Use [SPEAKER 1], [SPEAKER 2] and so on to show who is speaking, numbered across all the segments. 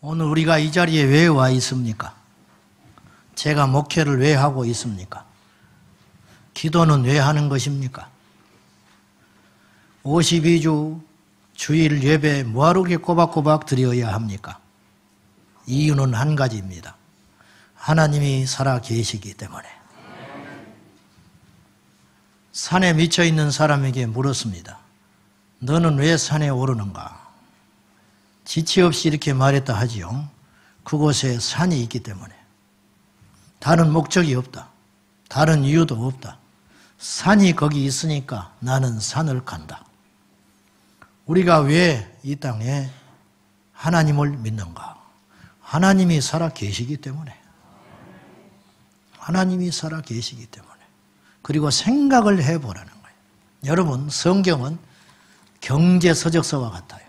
[SPEAKER 1] 오늘 우리가 이 자리에 왜 와 있습니까? 제가 목회를 왜 하고 있습니까? 기도는 왜 하는 것입니까? 52주 주일 예배 뭐하러 그렇게 꼬박꼬박 드려야 합니까? 이유는 한 가지입니다. 하나님이 살아 계시기 때문에. 산에 미쳐 있는 사람에게 물었습니다. 너는 왜 산에 오르는가? 지체 없이 이렇게 말했다 하지요. 그곳에 산이 있기 때문에. 다른 목적이 없다. 다른 이유도 없다. 산이 거기 있으니까 나는 산을 간다. 우리가 왜 이 땅에 하나님을 믿는가? 하나님이 살아 계시기 때문에. 하나님이 살아 계시기 때문에. 그리고 생각을 해보라는 거예요. 여러분, 성경은 경제서적서와 같아요.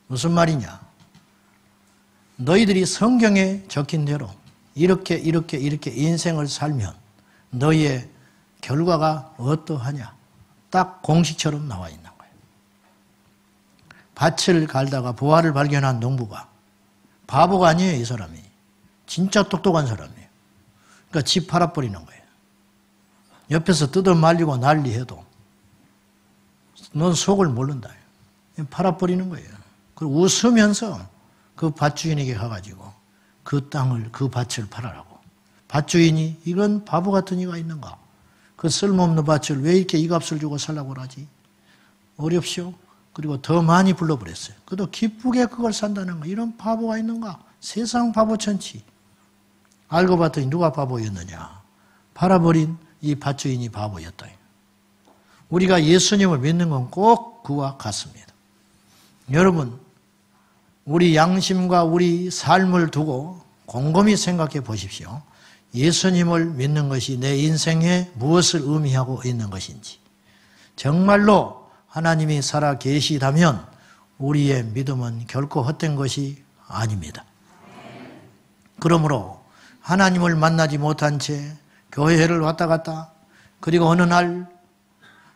[SPEAKER 1] 무슨 말이냐? 너희들이 성경에 적힌 대로 이렇게 인생을 살면 너희의 결과가 어떠하냐? 딱 공식처럼 나와 있는 거예요. 밭을 갈다가 보화를 발견한 농부가 바보가 아니에요, 이 사람이. 진짜 똑똑한 사람이에요. 그러니까 집 팔아버리는 거예요. 옆에서 뜯어 말리고 난리해도 넌 속을 모른다. 팔아버리는 거예요. 그리고 웃으면서 그 밭주인에게 가가지고 그 땅을, 그 밭을 팔아라고. 밭주인이 이런 바보 같은 이가 있는가? 그 쓸모없는 밭을 왜 이렇게 이 값을 주고 살라고 하지? 어렵시오? 그리고 더 많이 불러버렸어요. 그래도 기쁘게 그걸 산다는 거. 이런 바보가 있는가? 세상 바보천치. 알고 봤더니 누가 바보였느냐? 팔아버린 이 밭주인이 바보였다. 우리가 예수님을 믿는 건 꼭 그와 같습니다. 여러분, 우리 양심과 우리 삶을 두고 곰곰이 생각해 보십시오. 예수님을 믿는 것이 내 인생에 무엇을 의미하고 있는 것인지. 정말로 하나님이 살아 계시다면 우리의 믿음은 결코 헛된 것이 아닙니다. 그러므로 하나님을 만나지 못한 채 교회를 왔다 갔다, 그리고 어느 날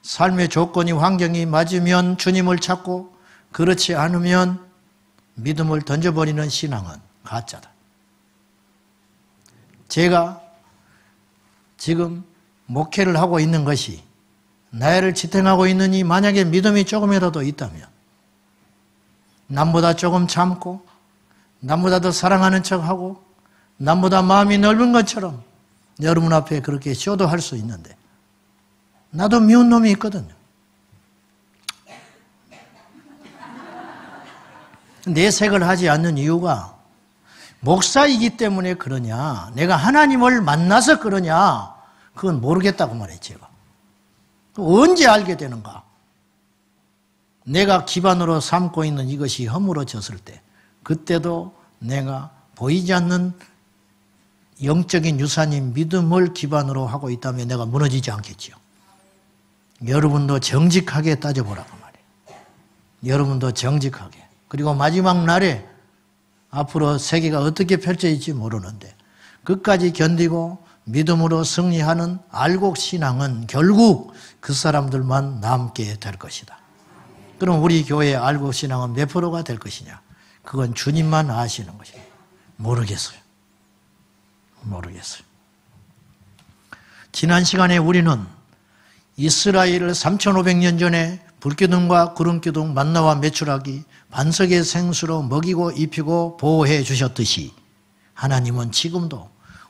[SPEAKER 1] 삶의 조건이, 환경이 맞으면 주님을 찾고, 그렇지 않으면 믿음을 던져버리는 신앙은 가짜다. 제가 지금 목회를 하고 있는 것이, 나이를 지탱하고 있느니 만약에 믿음이 조금이라도 있다면 남보다 조금 참고, 남보다 더 사랑하는 척하고, 남보다 마음이 넓은 것처럼 여러분 앞에 그렇게 쇼도할 수 있는데, 나도 미운 놈이 있거든요. 내색을 하지 않는 이유가 목사이기 때문에 그러냐, 내가 하나님을 만나서 그러냐, 그건 모르겠다고 말해요, 제가. 언제 알게 되는가? 내가 기반으로 삼고 있는 이것이 허물어졌을 때, 그때도 내가 보이지 않는 영적인 유산인 믿음을 기반으로 하고 있다면 내가 무너지지 않겠지요. 여러분도 정직하게 따져보라고 말이에요. 여러분도 정직하게. 그리고 마지막 날에 앞으로 세계가 어떻게 펼쳐질지 모르는데 끝까지 견디고 믿음으로 승리하는 알곡 신앙은 결국 그 사람들만 남게 될 것이다. 그럼 우리 교회의 알곡 신앙은 몇 프로가 될 것이냐? 그건 주님만 아시는 것이에요. 모르겠어요. 지난 시간에 우리는 이스라엘을 3500년 전에 불기둥과 구름기둥, 만나와 메추라기, 반석의 생수로 먹이고 입히고 보호해 주셨듯이 하나님은 지금도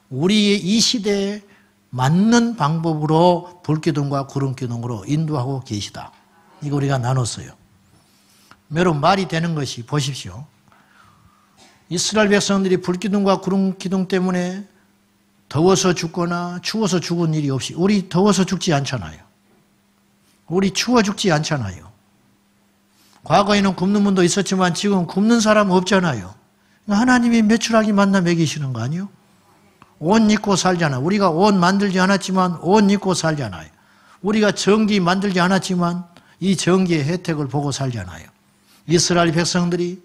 [SPEAKER 1] 우리의 이 시대에 맞는 방법으로 불기둥과 구름기둥으로 인도하고 계시다. 이거 우리가 나눴어요. 여러분, 말이 되는 것이, 보십시오. 이스라엘 백성들이 불기둥과 구름기둥 때문에 더워서 죽거나 추워서 죽은 일이 없이, 우리 더워서 죽지 않잖아요. 우리 추워 죽지 않잖아요. 과거에는 굶는 분도 있었지만 지금 굶는 사람 없잖아요. 하나님이 메추라기 만나 먹이시는 거 아니에요? 옷 입고 살잖아요. 우리가 옷 만들지 않았지만 옷 입고 살잖아요. 우리가 전기 만들지 않았지만 이 전기의 혜택을 보고 살잖아요. 이스라엘 백성들이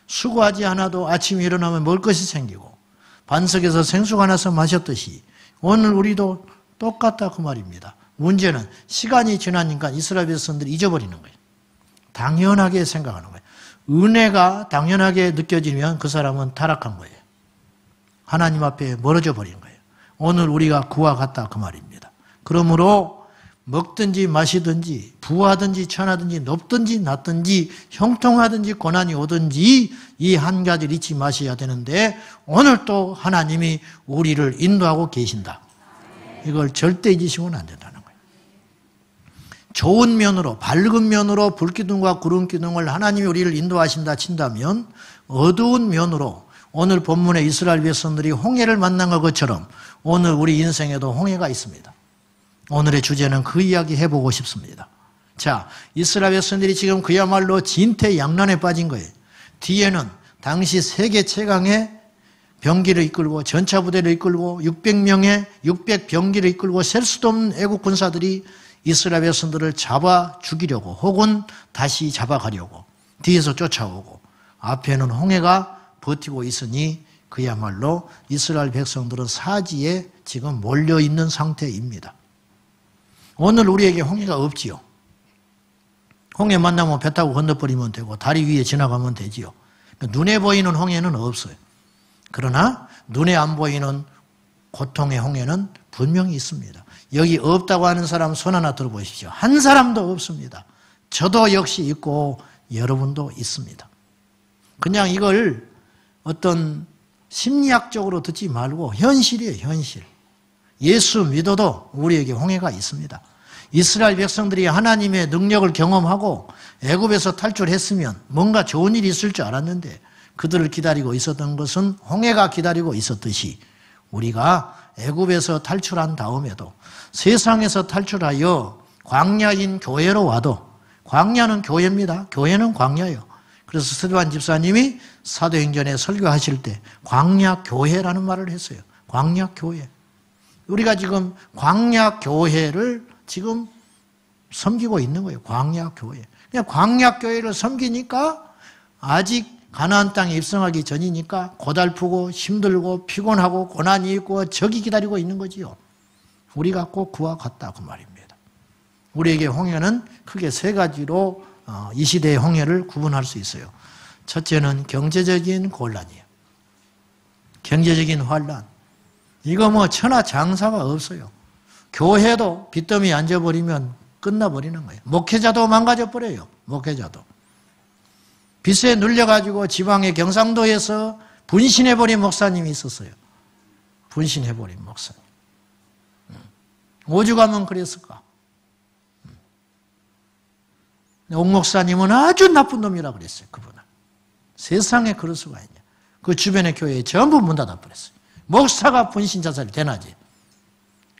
[SPEAKER 1] 수고하지 않아도 아침에 일어나면 먹을 것이 생기고 반석에서 생수가 나서 마셨듯이 오늘 우리도 똑같다 그 말입니다. 문제는 시간이 지나니까 이스라엘 백성들이 잊어버리는 거예요. 당연하게 생각하는 거예요. 은혜가 당연하게 느껴지면 그 사람은 타락한 거예요. 하나님 앞에 멀어져 버린 거예요. 오늘 우리가 그와 같다 그 말입니다. 그러므로 먹든지 마시든지 부하든지 천하든지 높든지 낮든지 형통하든지 고난이 오든지 이 한 가지를 잊지 마셔야 되는데 오늘 또 하나님이 우리를 인도하고 계신다. 이걸 절대 잊으시면 안 된다는 거예요. 좋은 면으로 밝은 면으로 불기둥과 구름기둥을 하나님이 우리를 인도하신다 친다면 어두운 면으로 오늘 본문의 이스라엘 백성들이 홍해를 만난 것처럼 오늘 우리 인생에도 홍해가 있습니다. 오늘의 주제는 그 이야기 해보고 싶습니다. 자, 이스라엘 백성들이 지금 그야말로 진퇴양난에 빠진 거예요. 뒤에는 당시 세계 최강의 병기를 이끌고 전차부대를 이끌고 600 병기를 이끌고 셀 수도 없는 애국 군사들이 이스라엘 백성들을 잡아 죽이려고 혹은 다시 잡아가려고 뒤에서 쫓아오고 앞에는 홍해가 버티고 있으니 그야말로 이스라엘 백성들은 사지에 지금 몰려있는 상태입니다. 오늘 우리에게 홍해가 없지요. 홍해 만나면 배 타고 건너버리면 되고 다리 위에 지나가면 되지요. 눈에 보이는 홍해는 없어요. 그러나 눈에 안 보이는 고통의 홍해는 분명히 있습니다. 여기 없다고 하는 사람 손 하나 들어보십시오. 한 사람도 없습니다. 저도 역시 있고 여러분도 있습니다. 그냥 이걸 어떤 심리학적으로 듣지 말고 현실이에요, 현실. 예수 믿어도 우리에게 홍해가 있습니다. 이스라엘 백성들이 하나님의 능력을 경험하고 애굽에서 탈출했으면 뭔가 좋은 일이 있을 줄 알았는데 그들을 기다리고 있었던 것은 홍해가 기다리고 있었듯이 우리가 애굽에서 탈출한 다음에도 세상에서 탈출하여 광야인 교회로 와도 광야는 교회입니다. 교회는 광야예요. 그래서 서두환 집사님이 사도행전에 설교하실 때 광야교회라는 말을 했어요. 광야교회. 우리가 지금 광야교회를 지금 섬기고 있는 거예요. 광야교회. 그냥 광야교회를 섬기니까 아직 가나안 땅에 입성하기 전이니까 고달프고 힘들고 피곤하고 고난이 있고 적이 기다리고 있는 거지요. 우리가 꼭 그와 같다 그 말입니다. 우리에게 홍해는 크게 세 가지로 이 시대의 홍해를 구분할 수 있어요. 첫째는 경제적인 곤란이에요. 경제적인 환란. 이거 뭐 천하장사가 없어요. 교회도 빚더미에 앉아버리면 끝나버리는 거예요. 목회자도 망가져버려요. 목회자도. 빚에 눌려가지고 지방의 경상도에서 분신해버린 목사님이 있었어요. 분신해버린 목사님. 오죽하면 그랬을까? 옥 목사님은 아주 나쁜 놈이라 그랬어요. 그분은. 세상에 그럴 수가 있냐. 그 주변의 교회에 전부 문 닫아버렸어요. 목사가 분신 자살이 되나지.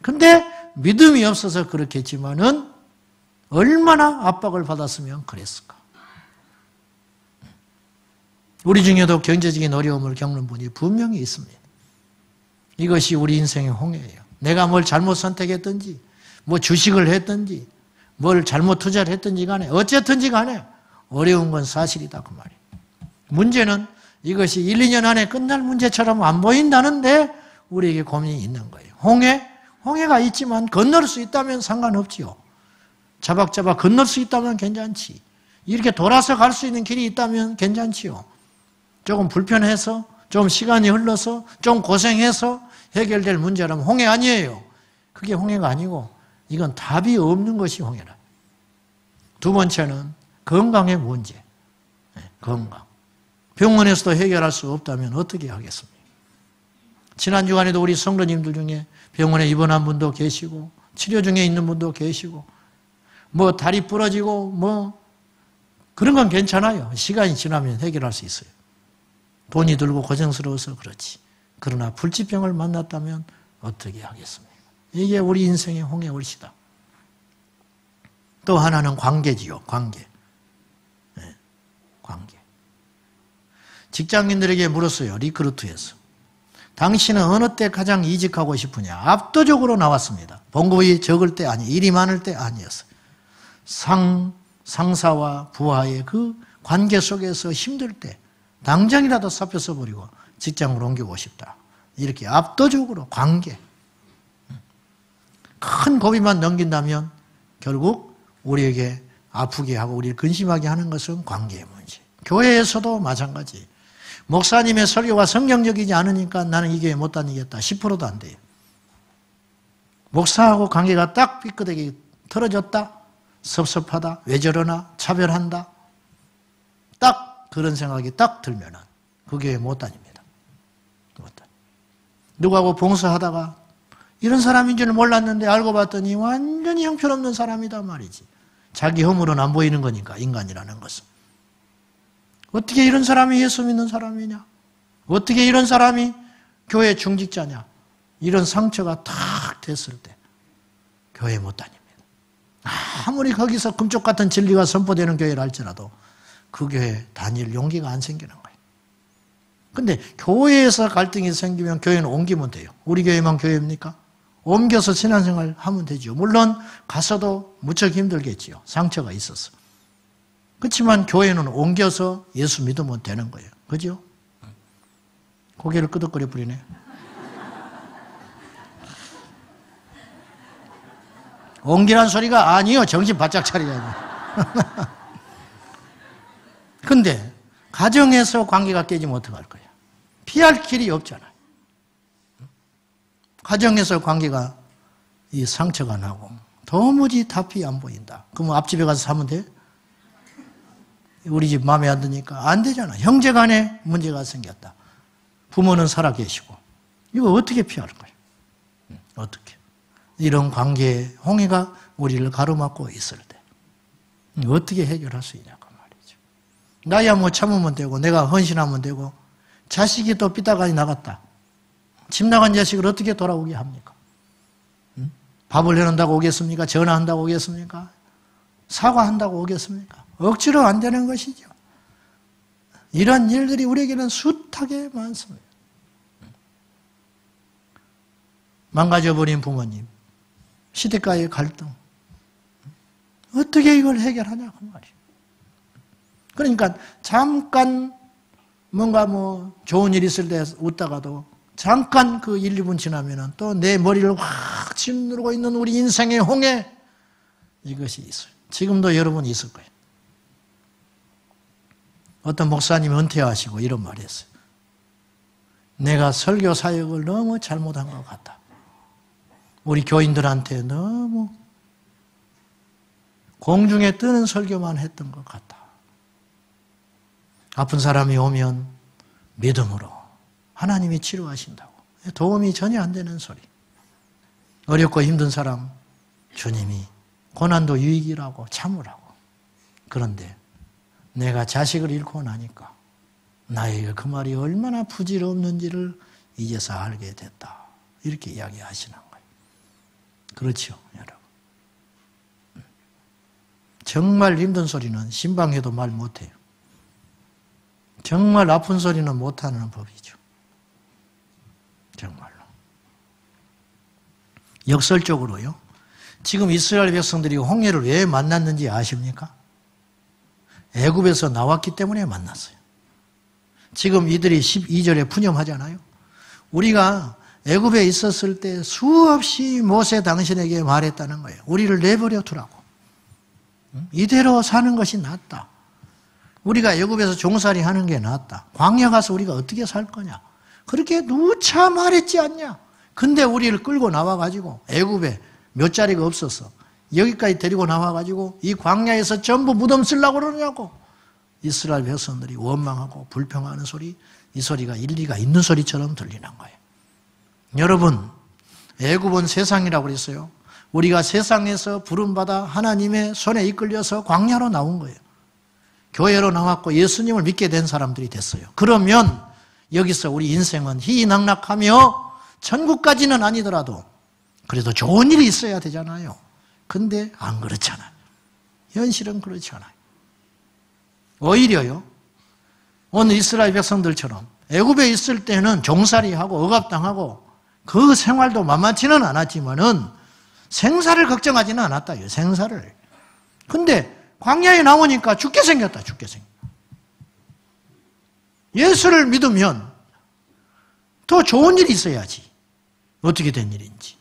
[SPEAKER 1] 근데 믿음이 없어서 그렇겠지만은 얼마나 압박을 받았으면 그랬을까. 우리 중에도 경제적인 어려움을 겪는 분이 분명히 있습니다. 이것이 우리 인생의 홍해예요. 내가 뭘 잘못 선택했든지 뭐 주식을 했든지 뭘 잘못 투자를 했든지 간에 어쨌든지 간에 어려운 건 사실이다 그 말이에요. 문제는 이것이 1, 2년 안에 끝날 문제처럼 안 보인다는데 우리에게 고민이 있는 거예요. 홍해가 있지만 건널 수 있다면 상관없지요. 자박자박 건널 수 있다면 괜찮지. 이렇게 돌아서 갈 수 있는 길이 있다면 괜찮지요. 조금 불편해서 좀 시간이 흘러서 좀 고생해서 해결될 문제라면 홍해 아니에요. 그게 홍해가 아니고 이건 답이 없는 것이 홍해라. 두 번째는 건강의 문제. 건강. 병원에서도 해결할 수 없다면 어떻게 하겠습니까? 지난 주간에도 우리 성도님들 중에 병원에 입원한 분도 계시고 치료 중에 있는 분도 계시고 뭐 다리 부러지고 뭐 그런 건 괜찮아요. 시간이 지나면 해결할 수 있어요. 돈이 들고 고생스러워서 그렇지. 그러나 불치병을 만났다면 어떻게 하겠습니까? 이게 우리 인생의 홍해올시다. 또 하나는 관계지요. 관계. 네, 관계. 직장인들에게 물었어요. 리크루트에서. 당신은 어느 때 가장 이직하고 싶으냐? 압도적으로 나왔습니다. 봉급이 적을 때 아니, 일이 많을 때 아니었어요. 상사와 부하의 그 관계 속에서 힘들 때 당장이라도 사표 써버리고 직장으로 옮기고 싶다. 이렇게 압도적으로 관계. 큰 고비만 넘긴다면 결국 우리에게 아프게 하고 우리를 근심하게 하는 것은 관계의 문제. 교회에서도 마찬가지. 목사님의 설교가 성경적이지 않으니까 나는 이 교회 못 다니겠다. 10%도 안 돼요. 목사하고 관계가 딱 삐끗하게 틀어졌다. 섭섭하다. 왜 저러나. 차별한다. 딱 그런 생각이 딱 들면은 그 교회 못 다닙니다. 못 다니. 누구하고 봉사하다가 이런 사람인 줄 몰랐는데 알고 봤더니 완전히 형편없는 사람이다 말이지. 자기 허물은 안 보이는 거니까, 인간이라는 것은. 어떻게 이런 사람이 예수 믿는 사람이냐? 어떻게 이런 사람이 교회 중직자냐? 이런 상처가 탁 됐을 때 교회 못 다닙니다. 아무리 거기서 금쪽 같은 진리가 선포되는 교회를 할지라도 그 교회 다닐 용기가 안 생기는 거예요. 근데 교회에서 갈등이 생기면 교회는 옮기면 돼요. 우리 교회만 교회입니까? 옮겨서 신앙생활 하면 되죠. 물론 가서도 무척 힘들겠지요. 상처가 있어서. 그렇지만 교회는 옮겨서 예수 믿으면 되는 거예요. 그죠? 고개를 끄덕거려 버리네. 옮기란 소리가 아니요. 정신 바짝 차리라고. 근데 가정에서 관계가 깨지면 어떡할 거야? 피할 길이 없잖아요. 가정에서 관계가 이 상처가 나고 도무지 답이 안 보인다. 그러면 앞집에 가서 사면 돼? 우리 집 마음에 안 드니까 안 되잖아. 형제 간에 문제가 생겼다. 부모는 살아 계시고 이거 어떻게 피할 거야? 어떻게? 이런 관계의 홍해가 우리를 가로막고 있을 때 어떻게 해결할 수 있냐고 말이죠. 나야 뭐 참으면 되고 내가 헌신하면 되고 자식이 또 삐딱하니 나갔다. 집 나간 자식을 어떻게 돌아오게 합니까? 밥을 해놓는다고 오겠습니까? 전화한다고 오겠습니까? 사과한다고 오겠습니까? 억지로 안 되는 것이죠. 이런 일들이 우리에게는 숱하게 많습니다. 망가져버린 부모님, 시댁과의 갈등, 어떻게 이걸 해결하냐고 말이에요. 그러니까 잠깐 뭔가 뭐 좋은 일 있을 때 웃다가도 잠깐 그 1, 2분 지나면은 또 내 머리를 확 짓누르고 있는 우리 인생의 홍해, 이것이 있어요. 지금도 여러분 있을 거예요. 어떤 목사님이 은퇴하시고 이런 말을 했어요. 내가 설교 사역을 너무 잘못한 것 같다. 우리 교인들한테 너무 공중에 뜨는 설교만 했던 것 같다. 아픈 사람이 오면 믿음으로 하나님이 치료하신다고. 도움이 전혀 안 되는 소리. 어렵고 힘든 사람 주님이 고난도 유익이라고 참으라고. 그런데 내가 자식을 잃고 나니까 나에게 그 말이 얼마나 부질없는지를 이제서 알게 됐다. 이렇게 이야기하시는 거예요. 그렇죠, 여러분. 정말 힘든 소리는 신방해도 말 못해요. 정말 아픈 소리는 못하는 법이죠. 정말로. 역설적으로요. 지금 이스라엘 백성들이 홍해를 왜 만났는지 아십니까? 애굽에서 나왔기 때문에 만났어요. 지금 이들이 12절에 푸념하잖아요. 우리가 애굽에 있었을 때 수없이 모세 당신에게 말했다는 거예요. 우리를 내버려 두라고. 이대로 사는 것이 낫다. 우리가 애굽에서 종살이 하는 게 낫다. 광야 가서 우리가 어떻게 살 거냐. 그렇게 누차 말했지 않냐. 근데 우리를 끌고 나와가지고 애굽에 몇 자리가 없어서 여기까지 데리고 나와가지고 이 광야에서 전부 무덤 쓰려고 그러냐고. 이스라엘 백성들이 원망하고 불평하는 소리, 이 소리가 일리가 있는 소리처럼 들리는 거예요. 여러분, 애굽은 세상이라고 그랬어요. 우리가 세상에서 부름받아 하나님의 손에 이끌려서 광야로 나온 거예요. 교회로 나왔고 예수님을 믿게 된 사람들이 됐어요. 그러면 여기서 우리 인생은 희희낙낙하며 천국까지는 아니더라도 그래도 좋은 일이 있어야 되잖아요. 근데 안 그렇잖아요. 현실은 그렇지 않아요. 오히려요. 오늘 이스라엘 백성들처럼 애굽에 있을 때는 종살이하고 억압당하고 그 생활도 만만치는 않았지만은 생사를 걱정하지는 않았다요. 생사를. 근데 광야에 나오니까 죽게 생겼다. 죽게 생겼다. 예수를 믿으면 더 좋은 일이 있어야지. 어떻게 된 일인지.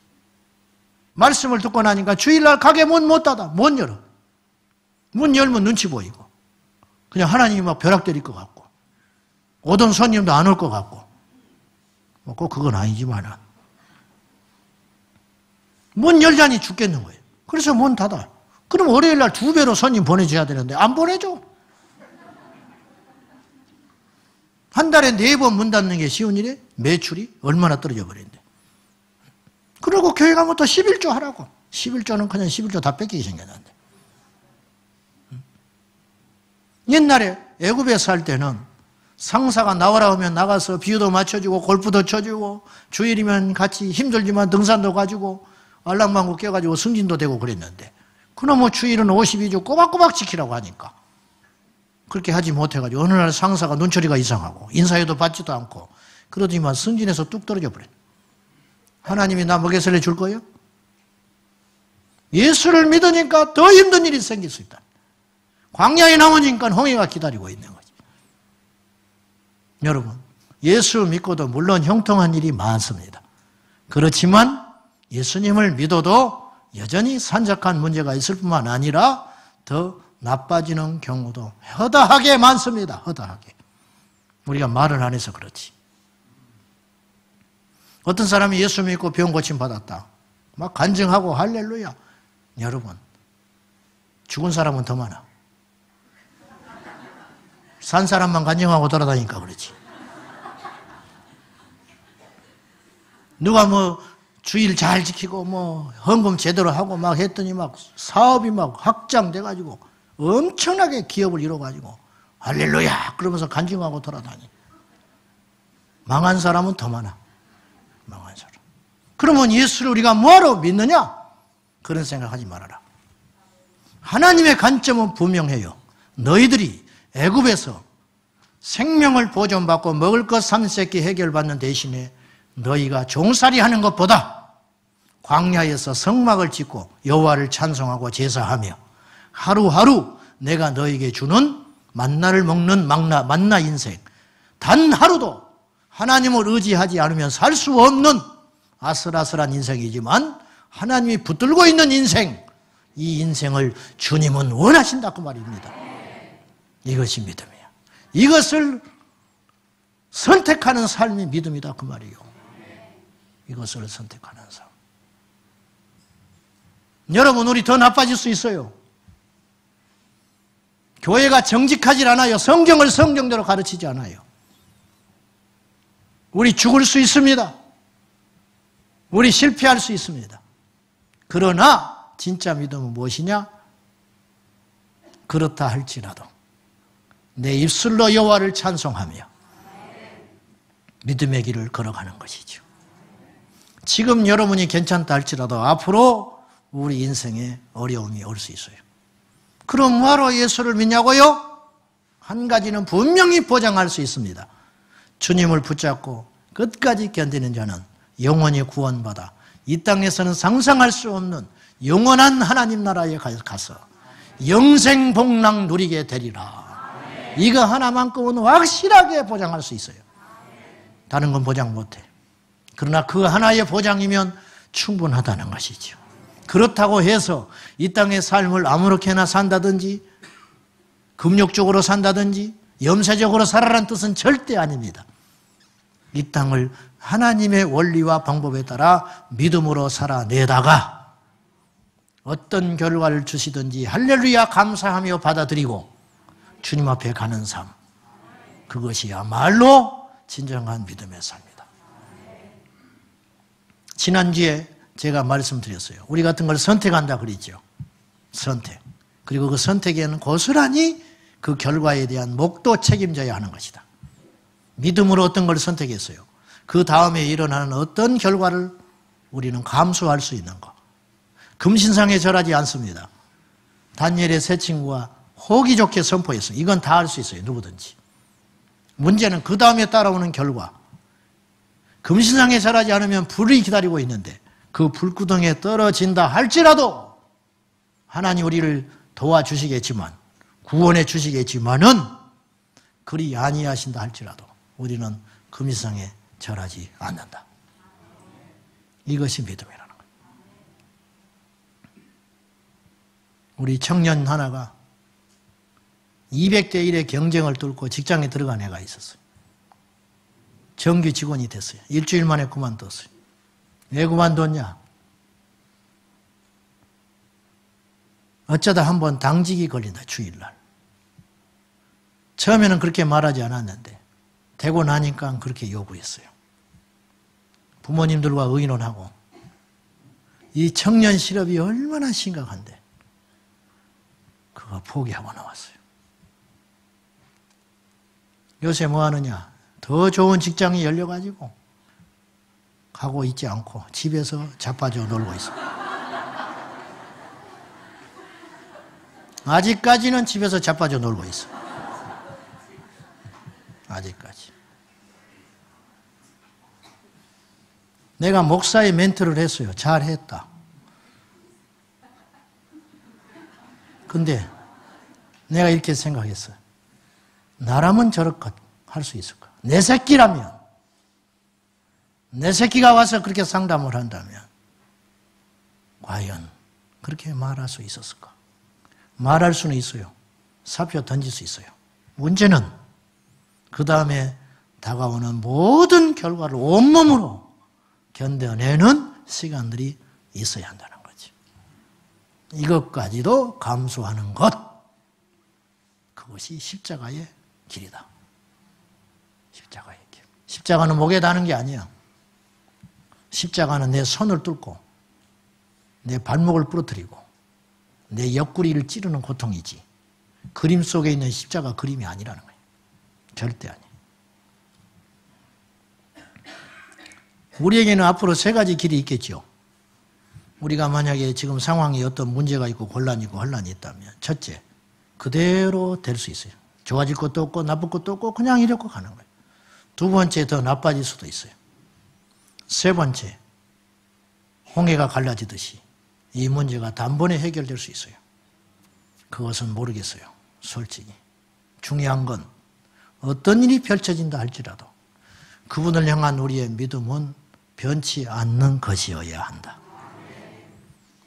[SPEAKER 1] 말씀을 듣고 나니까 주일날 가게 문 못 닫아. 못 열어. 문 열면 눈치 보이고. 그냥 하나님이 막 벼락 때릴 것 같고 오던 손님도 안 올 것 같고 뭐 꼭 그건 아니지만은 문 열자니 죽겠는 거예요. 그래서 문 닫아. 그럼 월요일 날 2배로 손님 보내줘야 되는데 안 보내줘. 한 달에 4번 문 닫는 게 쉬운 일이에요? 매출이 얼마나 떨어져 버리는데. 그리고 교회 가면 또 11조 하라고. 11조는 그냥 11조 다 뺏기게 생겼는데. 옛날에 애굽에 살 때는 상사가 나오라 하면 나가서 비유도 맞춰주고 골프도 쳐주고 주일이면 같이 힘들지만 등산도 가지고 알랑방구 껴가지고 승진도 되고 그랬는데 그놈의 주일은 52주 꼬박꼬박 지키라고 하니까 그렇게 하지 못해가지고 어느 날 상사가 눈초리가 이상하고 인사해도 받지도 않고 그러더니만 승진해서 뚝 떨어져 버렸네. 하나님이 나 먹여 살려 줄 거예요? 예수를 믿으니까 더 힘든 일이 생길 수 있다. 광야에 나오니까 홍해가 기다리고 있는 거지. 여러분, 예수 믿고도 물론 형통한 일이 많습니다. 그렇지만 예수님을 믿어도 여전히 산적한 문제가 있을 뿐만 아니라 더 나빠지는 경우도 허다하게 많습니다. 허다하게. 우리가 말을 안 해서 그렇지. 어떤 사람이 예수 믿고 병 고침 받았다. 막 간증하고 할렐루야. 여러분, 죽은 사람은 더 많아. 산 사람만 간증하고 돌아다니니까 그렇지. 누가 뭐 주일 잘 지키고 뭐 헌금 제대로 하고 막 했더니 막 사업이 막 확장돼가지고 엄청나게 기업을 이뤄가지고 할렐루야 그러면서 간증하고 돌아다니. 망한 사람은 더 많아. 망한 사람. 그러면 예수를 우리가 뭐하러 믿느냐? 그런 생각하지 말아라. 하나님의 관점은 분명해요. 너희들이 애굽에서 생명을 보존받고 먹을 것 삼세끼 해결받는 대신에 너희가 종살이 하는 것보다 광야에서 성막을 짓고 여호와를 찬송하고 제사하며 하루하루 내가 너에게 주는 만나를 먹는 만나 인생, 단 하루도 하나님을 의지하지 않으면 살 수 없는 아슬아슬한 인생이지만 하나님이 붙들고 있는 인생, 이 인생을 주님은 원하신다 그 말입니다. 이것이 믿음이야. 이것을 선택하는 삶이 믿음이다 그 말이에요. 이것을 선택하는 삶. 여러분, 우리 더 나빠질 수 있어요. 교회가 정직하지 않아요. 성경을 성경대로 가르치지 않아요. 우리 죽을 수 있습니다. 우리 실패할 수 있습니다. 그러나 진짜 믿음은 무엇이냐? 그렇다 할지라도 내 입술로 여호와를 찬송하며 믿음의 길을 걸어가는 것이죠. 지금 여러분이 괜찮다 할지라도 앞으로 우리 인생에 어려움이 올 수 있어요. 그럼 뭐하러 예수를 믿냐고요? 한 가지는 분명히 보장할 수 있습니다. 주님을 붙잡고 끝까지 견디는 자는 영원히 구원받아 이 땅에서는 상상할 수 없는 영원한 하나님 나라에 가서 영생복락 누리게 되리라. 이거 하나만큼은 확실하게 보장할 수 있어요. 다른 건 보장 못해. 그러나 그 하나의 보장이면 충분하다는 것이죠. 그렇다고 해서 이 땅의 삶을 아무렇게나 산다든지 금욕적으로 산다든지 염세적으로 살아라는 뜻은 절대 아닙니다. 이 땅을 하나님의 원리와 방법에 따라 믿음으로 살아내다가 어떤 결과를 주시든지 할렐루야 감사하며 받아들이고 주님 앞에 가는 삶, 그것이야말로 진정한 믿음의 삶이다. 지난주에 제가 말씀드렸어요. 우리 같은 걸 선택한다 그랬죠. 선택. 그리고 그 선택에는 고스란히 그 결과에 대한 몫도 책임져야 하는 것이다. 믿음으로 어떤 걸 선택했어요. 그 다음에 일어나는 어떤 결과를 우리는 감수할 수 있는 것. 금신상에 절하지 않습니다. 다니엘의 세 친구가 호기 좋게 선포했어요. 이건 다 할 수 있어요. 누구든지. 문제는 그 다음에 따라오는 결과. 금신상에 절하지 않으면 불이 기다리고 있는데 그 불구덩이에 떨어진다 할지라도 하나님 우리를 도와주시겠지만 구원해 주시겠지만은 그리 아니하신다 할지라도 우리는 금신상에 절하지 않는다. 이것이 믿음이라는 거예요. 우리 청년 하나가 200대 1의 경쟁을 뚫고 직장에 들어간 애가 있었어요. 정규 직원이 됐어요. 일주일 만에 그만뒀어요. 왜 그만뒀냐? 어쩌다 한번 당직이 걸린다, 주일날. 처음에는 그렇게 말하지 않았는데 되고 나니까 그렇게 요구했어요. 부모님들과 의논하고 이 청년 실업이 얼마나 심각한데 그거 포기하고 나왔어요. 요새 뭐 하느냐? 더 좋은 직장이 열려가지고 가고 있지 않고 집에서 자빠져 놀고 있어요. 아직까지는 집에서 자빠져 놀고 있어. 아직까지. 내가 목사의 멘트를 했어요. 잘했다. 근데 내가 이렇게 생각했어요. 나라면 저렇게 할 수 있을까? 내 새끼라면, 내 새끼가 와서 그렇게 상담을 한다면 과연 그렇게 말할 수 있었을까? 말할 수는 있어요. 사표 던질 수 있어요. 문제는 그 다음에 다가오는 모든 결과를 온몸으로 견뎌내는 시간들이 있어야 한다는 거지. 이것까지도 감수하는 것, 그것이 십자가의 길이다. 십자가의 길. 십자가는 목에 다는 게 아니야. 십자가는 내 손을 뚫고 내 발목을 부러뜨리고 내 옆구리를 찌르는 고통이지, 그림 속에 있는 십자가 그림이 아니라는 거예요. 절대 아니에요. 우리에게는 앞으로 세 가지 길이 있겠죠. 우리가 만약에 지금 상황에 어떤 문제가 있고 곤란이 있고 혼란이 있다면, 첫째, 그대로 될 수 있어요. 좋아질 것도 없고 나쁠 것도 없고 그냥 이렇게 가는 거예요. 두 번째, 더 나빠질 수도 있어요. 세 번째, 홍해가 갈라지듯이 이 문제가 단번에 해결될 수 있어요. 그것은 모르겠어요. 솔직히. 중요한 건 어떤 일이 펼쳐진다 할지라도 그분을 향한 우리의 믿음은 변치 않는 것이어야 한다.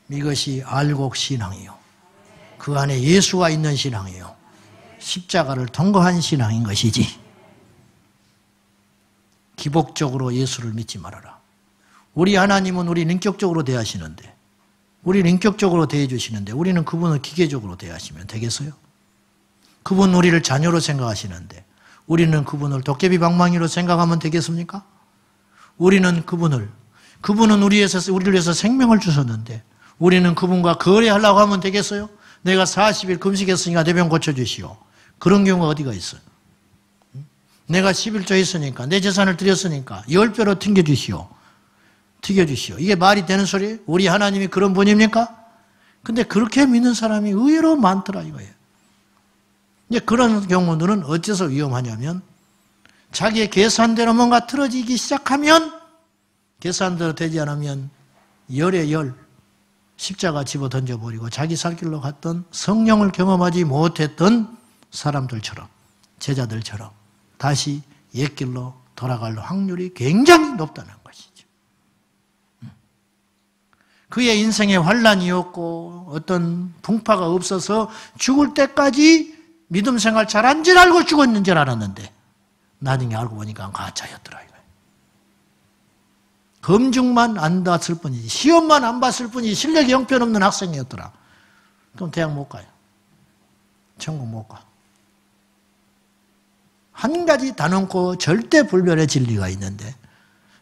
[SPEAKER 1] 이것이 알곡 신앙이요, 그 안에 예수가 있는 신앙이요, 십자가를 통과한 신앙인 것이지. 기복적으로 예수를 믿지 말아라. 우리 하나님은 우리 인격적으로 대하시는데, 우리를 인격적으로 대해주시는데 우리는 그분을 기계적으로 대하시면 되겠어요? 그분 우리를 자녀로 생각하시는데 우리는 그분을 도깨비 방망이로 생각하면 되겠습니까? 우리는 그분은 우리를 위해서 생명을 주셨는데 우리는 그분과 거래하려고 하면 되겠어요? 내가 40일 금식했으니까 내 병 고쳐주시오. 그런 경우가 어디가 있어요? 내가 11조 했으니까, 내 재산을 드렸으니까 10배로 튕겨주시오. 이게 말이 되는 소리예요? 우리 하나님이 그런 분입니까? 근데 그렇게 믿는 사람이 의외로 많더라 이거예요. 이제 그런 경우들은 어째서 위험하냐면, 자기의 계산대로 뭔가 틀어지기 시작하면, 계산대로 되지 않으면 열에 열, 십자가 집어 던져버리고 자기 살 길로 갔던, 성령을 경험하지 못했던 사람들처럼, 제자들처럼 다시 옛길로 돌아갈 확률이 굉장히 높다는 것이죠. 그의 인생에 환란이었고 어떤 풍파가 없어서 죽을 때까지 믿음 생활 잘한 줄 알고 죽었는 줄 알았는데 나중에 알고 보니까 가짜였더라 이거예요. 검증만 안 봤을 뿐이지, 시험만 안 봤을 뿐이지 실력이 형편없는 학생이었더라. 그럼 대학 못 가요. 천국 못 가. 한 가지 단언코 절대 불변의 진리가 있는데,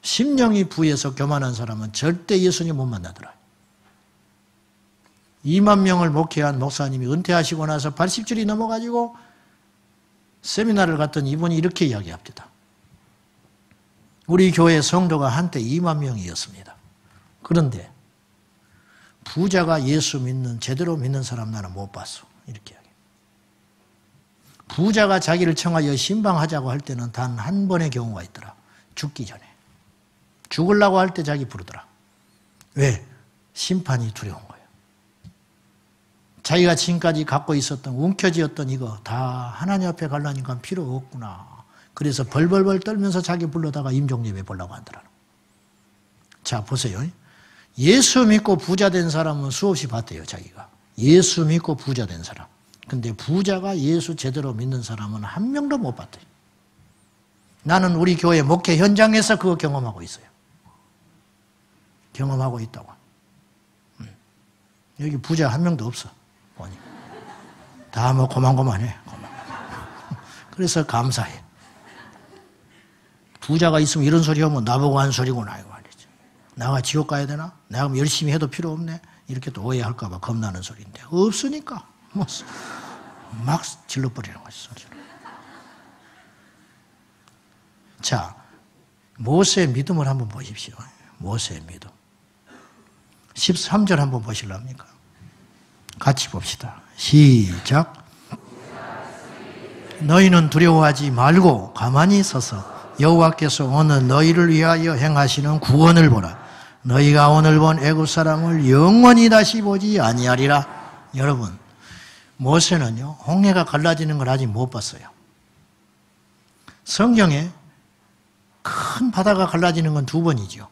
[SPEAKER 1] 심령이 부해서 교만한 사람은 절대 예수님 못 만나더라. 2만 명을 목회한 목사님이 은퇴하시고 나서 80줄이 넘어가지고 세미나를 갔더니 이분이 이렇게 이야기합니다. 우리 교회 성도가 한때 2만 명이었습니다. 그런데 부자가 예수 믿는, 제대로 믿는 사람 나는 못 봤어. 이렇게 이야기해요. 부자가 자기를 청하여 신방하자고 할 때는 단 한 번의 경우가 있더라. 죽기 전에. 죽으려고 할 때 자기 부르더라. 왜? 심판이 두려운 거예요. 자기가 지금까지 갖고 있었던, 움켜쥐었던 이거 다 하나님 앞에 가려니까 필요 없구나. 그래서 벌벌벌 떨면서 자기 불러다가 임종예배 보려고 하더라. 자, 보세요. 예수 믿고 부자 된 사람은 수없이 봤대요, 자기가. 예수 믿고 부자 된 사람. 근데 부자가 예수 제대로 믿는 사람은 한 명도 못 봤대요. 나는 우리 교회 목회 현장에서 그거 경험하고 있어요. 경험하고 있다고. 여기 부자 한 명도 없어. 보니. 다 뭐 고만고만해. 그래서 감사해. 부자가 있으면 이런 소리 하면 나보고 한 소리구나 이거 말이죠. 내가 지옥 가야 되나? 내가 열심히 해도 필요 없네? 이렇게 또 오해할까 봐 겁나는 소리인데 없으니까 뭐 막 질러버리는 거지. 자, 모세의 믿음을 한번 보십시오. 모세의 믿음. 13절 한번 보실랍니까? 같이 봅시다. 시작. 너희는 두려워하지 말고 가만히 서서 여호와께서 오늘 너희를 위하여 행하시는 구원을 보라. 너희가 오늘 본 애굽 사람을 영원히 다시 보지 아니하리라. 여러분, 모세는요, 홍해가 갈라지는 걸 아직 못 봤어요. 성경에 큰 바다가 갈라지는 건 두 번이죠.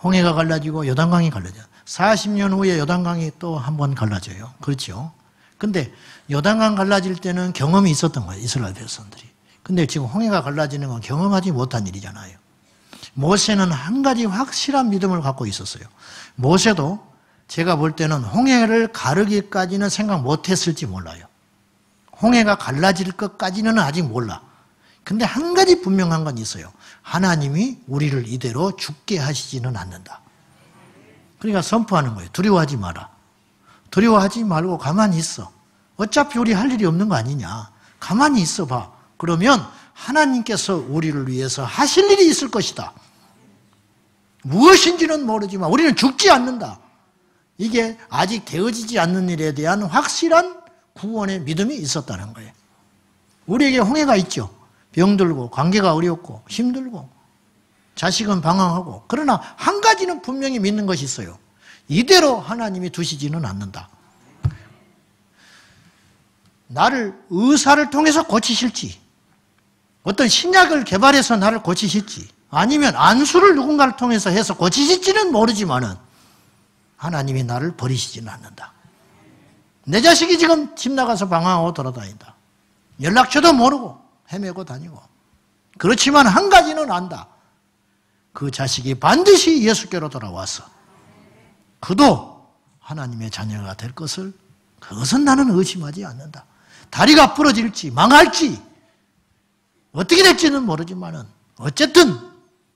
[SPEAKER 1] 홍해가 갈라지고 요단강이 갈라져요. 40년 후에 요단강이 또 한 번 갈라져요. 그렇죠? 근데 요단강 갈라질 때는 경험이 있었던 거예요. 이스라엘 백성들이. 근데 지금 홍해가 갈라지는 건 경험하지 못한 일이잖아요. 모세는 한 가지 확실한 믿음을 갖고 있었어요. 모세도 제가 볼 때는 홍해를 가르기까지는 생각 못했을지 몰라요. 홍해가 갈라질 것까지는 아직 몰라. 근데 한 가지 분명한 건 있어요. 하나님이 우리를 이대로 죽게 하시지는 않는다. 그러니까 선포하는 거예요. 두려워하지 마라. 두려워하지 말고 가만히 있어. 어차피 우리 할 일이 없는 거 아니냐. 가만히 있어 봐. 그러면 하나님께서 우리를 위해서 하실 일이 있을 것이다. 무엇인지는 모르지만 우리는 죽지 않는다. 이게 아직 되어지지 않는 일에 대한 확실한 구원의 믿음이 있었다는 거예요. 우리에게 홍해가 있죠. 병들고 관계가 어렵고 힘들고 자식은 방황하고, 그러나 한 가지는 분명히 믿는 것이 있어요. 이대로 하나님이 두시지는 않는다. 나를 의사를 통해서 고치실지, 어떤 신약을 개발해서 나를 고치실지, 아니면 안수를 누군가를 통해서 해서 고치실지는 모르지만은 하나님이 나를 버리시지는 않는다. 내 자식이 지금 집 나가서 방황하고 돌아다닌다. 연락처도 모르고 헤매고 다니고. 그렇지만 한 가지는 안다. 그 자식이 반드시 예수께로 돌아와서 그도 하나님의 자녀가 될 것을, 그것은 나는 의심하지 않는다. 다리가 부러질지 망할지 어떻게 될지는 모르지만은 어쨌든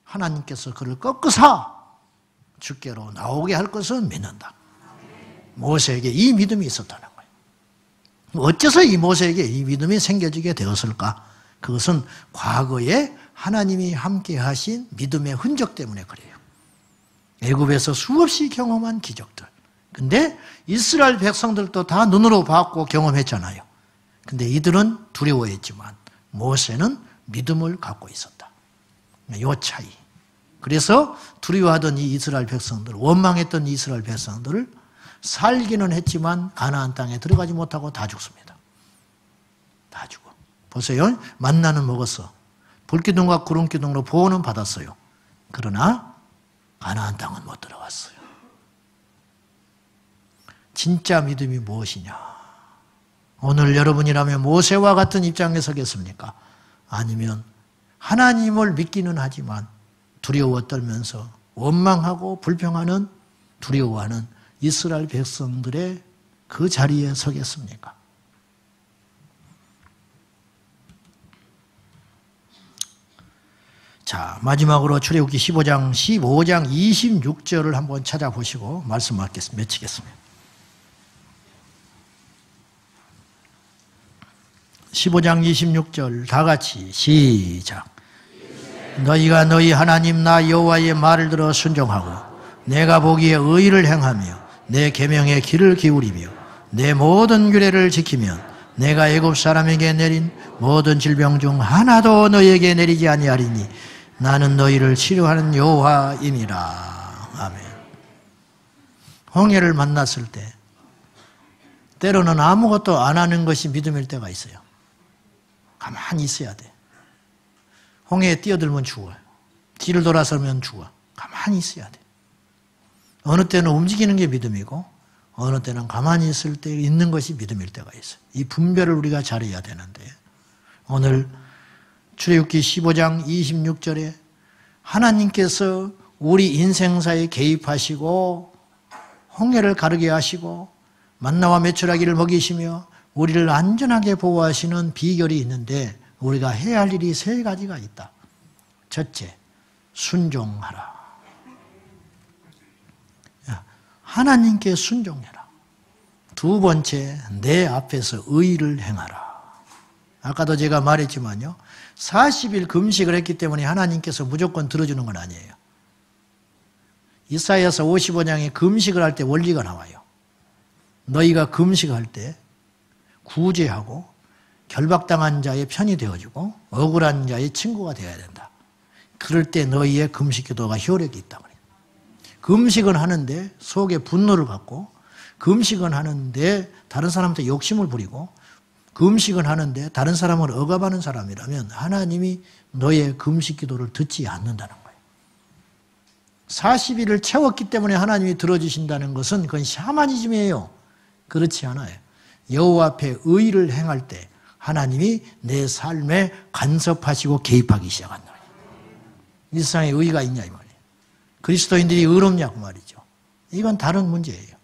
[SPEAKER 1] 하나님께서 그를 꺾으사 주께로 나오게 할 것은 믿는다. 모세에게 이 믿음이 있었다는 거예요. 어째서 이 모세에게 이 믿음이 생겨지게 되었을까? 그것은 과거에 하나님이 함께 하신 믿음의 흔적 때문에 그래요. 애굽에서 수없이 경험한 기적들. 근데 이스라엘 백성들도 다 눈으로 봤고 경험했잖아요. 근데 이들은 두려워했지만 모세는 믿음을 갖고 있었다. 이 차이. 그래서 두려워하던 이 이스라엘 백성들, 원망했던 이 이스라엘 백성들을 살기는 했지만 가나안 땅에 들어가지 못하고 다 죽습니다. 다 죽어. 보세요. 만나는 먹었어. 불기둥과 구름기둥으로 보호는 받았어요. 그러나 가나안 땅은 못 들어갔어요. 진짜 믿음이 무엇이냐? 오늘 여러분이라면 모세와 같은 입장에 서겠습니까? 아니면 하나님을 믿기는 하지만 두려워 떨면서 원망하고 불평하는, 두려워하는 이스라엘 백성들의 그 자리에 서겠습니까? 자, 마지막으로 출애굽기 15장 26절을 한번 찾아보시고 말씀 맺히겠습니다. 15장 26절 다 같이 시작. 너희가 너희 하나님 나 여호와의 말을 들어 순종하고 내가 보기에 의를 행하며 내 계명의 길을 기울이며 내 모든 규례를 지키면 내가 애굽 사람에게 내린 모든 질병 중 하나도 너희에게 내리지 아니하리니 나는 너희를 치료하는 여호와임이라. 아멘. 홍해를 만났을 때 때로는 아무것도 안 하는 것이 믿음일 때가 있어요. 가만히 있어야 돼. 홍해에 뛰어들면 죽어요. 뒤를 돌아서면 죽어. 가만히 있어야 돼. 어느 때는 움직이는 게 믿음이고 어느 때는 가만히 있을 때 있는 것이 믿음일 때가 있어요. 이 분별을 우리가 잘해야 되는데 오늘 출애굽기 15장 26절에 하나님께서 우리 인생사에 개입하시고 홍해를 가르게 하시고 만나와 메추라기를 먹이시며 우리를 안전하게 보호하시는 비결이 있는데 우리가 해야 할 일이 세 가지가 있다. 첫째, 순종하라. 하나님께 순종해라. 두 번째, 내 앞에서 의를 행하라. 아까도 제가 말했지만요. 40일 금식을 했기 때문에 하나님께서 무조건 들어주는 건 아니에요. 이사야서 55장에 금식을 할 때 원리가 나와요. 너희가 금식할 때 구제하고 결박당한 자의 편이 되어주고 억울한 자의 친구가 되어야 된다. 그럴 때 너희의 금식 기도가 효력이 있다. 금식은 하는데 속에 분노를 갖고 금식은 하는데 다른 사람한테 욕심을 부리고 금식은 하는데 다른 사람을 억압하는 사람이라면 하나님이 너의 금식 기도를 듣지 않는다는 거예요. 40일을 채웠기 때문에 하나님이 들어주신다는 것은 그건 샤머니즘이에요. 그렇지 않아요. 여호와 앞에 의를 행할 때 하나님이 내 삶에 간섭하시고 개입하기 시작한다. 이 세상에 의가 있냐 이 말이에요. 그리스도인들이 의롭냐고 말이죠. 이건 다른 문제예요.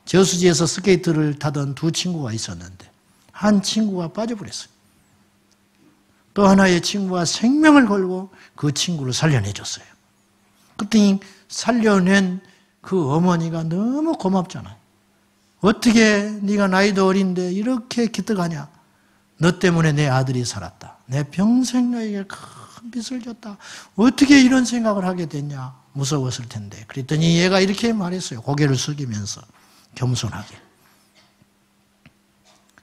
[SPEAKER 1] 저수지에서 스케이트를 타던 두 친구가 있었는데 한 친구가 빠져버렸어요. 또 하나의 친구가 생명을 걸고 그 친구를 살려내줬어요. 그랬더니 살려낸 그 어머니가 너무 고맙잖아요. 어떻게 네가 나이도 어린데 이렇게 기특하냐. 너 때문에 내 아들이 살았다. 내 평생 너에게 큰 빚을 졌다. 어떻게 이런 생각을 하게 됐냐. 무서웠을 텐데. 그랬더니 얘가 이렇게 말했어요. 고개를 숙이면서 겸손하게.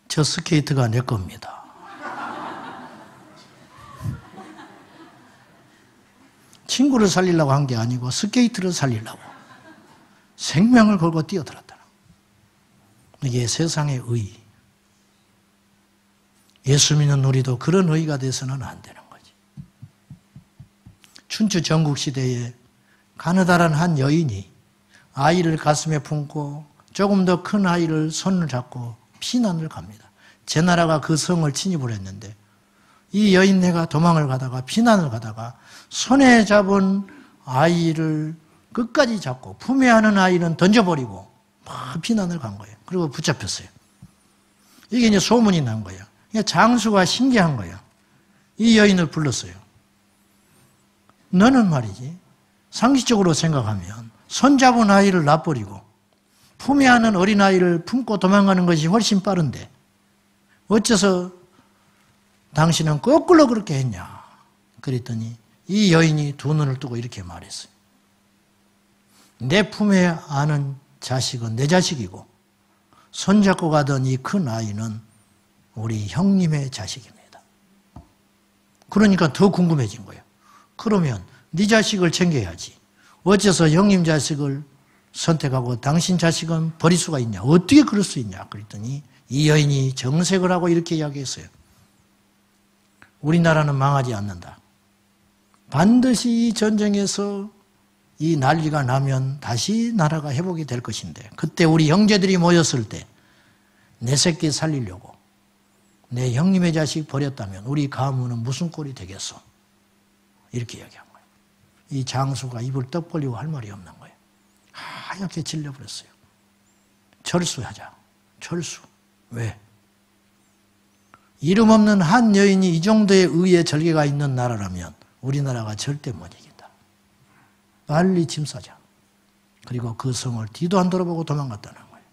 [SPEAKER 1] 저 스케이트가 내 겁니다. 친구를 살리려고 한 게 아니고 스케이트를 살리려고 생명을 걸고 뛰어들었다. 이게 세상의 의. 예수 믿는 우리도 그런 의가 돼서는 안 되는 거지. 춘추 전국시대에 가느다란 한 여인이 아이를 가슴에 품고 조금 더 큰 아이를 손을 잡고 피난을 갑니다. 제나라가 그 성을 침입을 했는데 이 여인네가 도망을 가다가 피난을 가다가 손에 잡은 아이를 끝까지 잡고 품에 안은 아이는 던져버리고 막 피난을 간 거예요. 그리고 붙잡혔어요. 이게 이제 소문이 난 거예요. 장수가 신기한 거예요. 이 여인을 불렀어요. 너는 말이지 상식적으로 생각하면 손잡은 아이를 놔버리고 품에 안은 어린아이를 품고 도망가는 것이 훨씬 빠른데 어째서 당신은 거꾸로 그렇게 했냐. 그랬더니 이 여인이 두 눈을 뜨고 이렇게 말했어요. 내 품에 안은 자식은 내 자식이고 손잡고 가던 이 큰 아이는 우리 형님의 자식입니다. 그러니까 더 궁금해진 거예요. 그러면 네 자식을 챙겨야지. 어째서 형님 자식을 선택하고 당신 자식은 버릴 수가 있냐. 어떻게 그럴 수 있냐. 그랬더니 이 여인이 정색을 하고 이렇게 이야기했어요. 우리나라는 망하지 않는다. 반드시 이 전쟁에서 이 난리가 나면 다시 나라가 회복이 될 것인데 그때 우리 형제들이 모였을 때 내 새끼 살리려고 내 형님의 자식 버렸다면 우리 가문은 무슨 꼴이 되겠어? 이렇게 이야기한 거예요. 이 장수가 입을 떡 벌리고 할 말이 없는 거예요. 하얗게 질려버렸어요. 철수하자. 철수. 왜? 이름 없는 한 여인이 이 정도의 의의 절개가 있는 나라라면 우리나라가 절대 못 이긴다. 빨리 짐 싸자. 그리고 그 성을 뒤도 안 돌아보고 도망갔다는 거예요.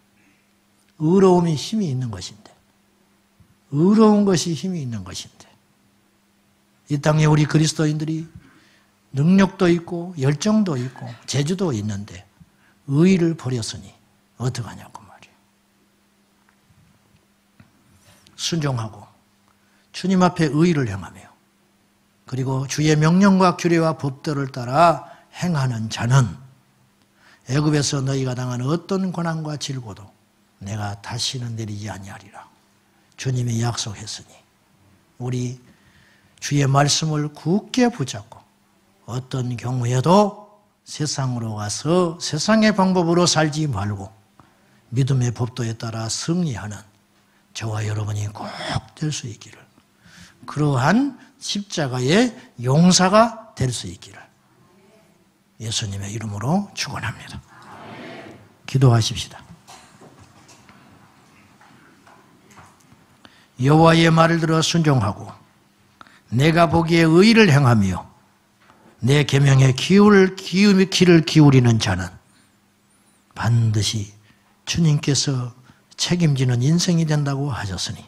[SPEAKER 1] 의로움이 힘이 있는 것인데 의로운 것이 힘이 있는 것인데 이 땅에 우리 그리스도인들이 능력도 있고 열정도 있고 재주도 있는데 의를 버렸으니 어떡하냐고 말이에요. 순종하고 주님 앞에 의를 행하며 그리고 주의 명령과 규례와 법도를 따라 행하는 자는 애굽에서 너희가 당한 어떤 고난과 질고도 내가 다시는 내리지 아니하리라. 주님이 약속했으니 우리 주의 말씀을 굳게 붙잡고 어떤 경우에도 세상으로 가서 세상의 방법으로 살지 말고 믿음의 법도에 따라 승리하는 저와 여러분이 꼭 될 수 있기를, 그러한 십자가의 용사가 될 수 있기를 예수님의 이름으로 축원합니다. 기도하십시다. 여호와의 말을 들어 순종하고 내가 보기에 의를 행하며 내 계명에 귀를 기울이는 자는 반드시 주님께서 책임지는 인생이 된다고 하셨으니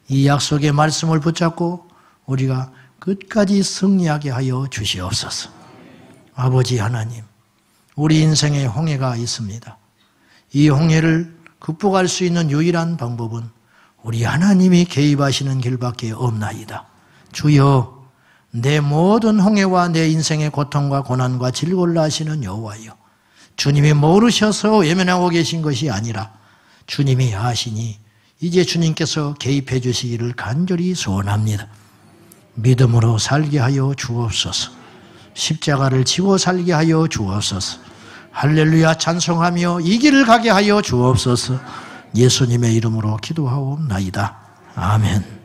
[SPEAKER 1] 이 약속의 말씀을 붙잡고 우리가 끝까지 승리하게 하여 주시옵소서. 아버지 하나님, 우리 인생에 홍해가 있습니다. 이 홍해를 극복할 수 있는 유일한 방법은 우리 하나님이 개입하시는 길밖에 없나이다. 주여, 내 모든 홍해와 내 인생의 고통과 고난과 질고를 아시는 여호와여, 주님이 모르셔서 외면하고 계신 것이 아니라 주님이 아시니 이제 주님께서 개입해 주시기를 간절히 소원합니다. 믿음으로 살게 하여 주옵소서. 십자가를 지고 살게 하여 주옵소서. 할렐루야 찬송하며 이 길을 가게 하여 주옵소서. 예수님의 이름으로 기도하옵나이다. 아멘.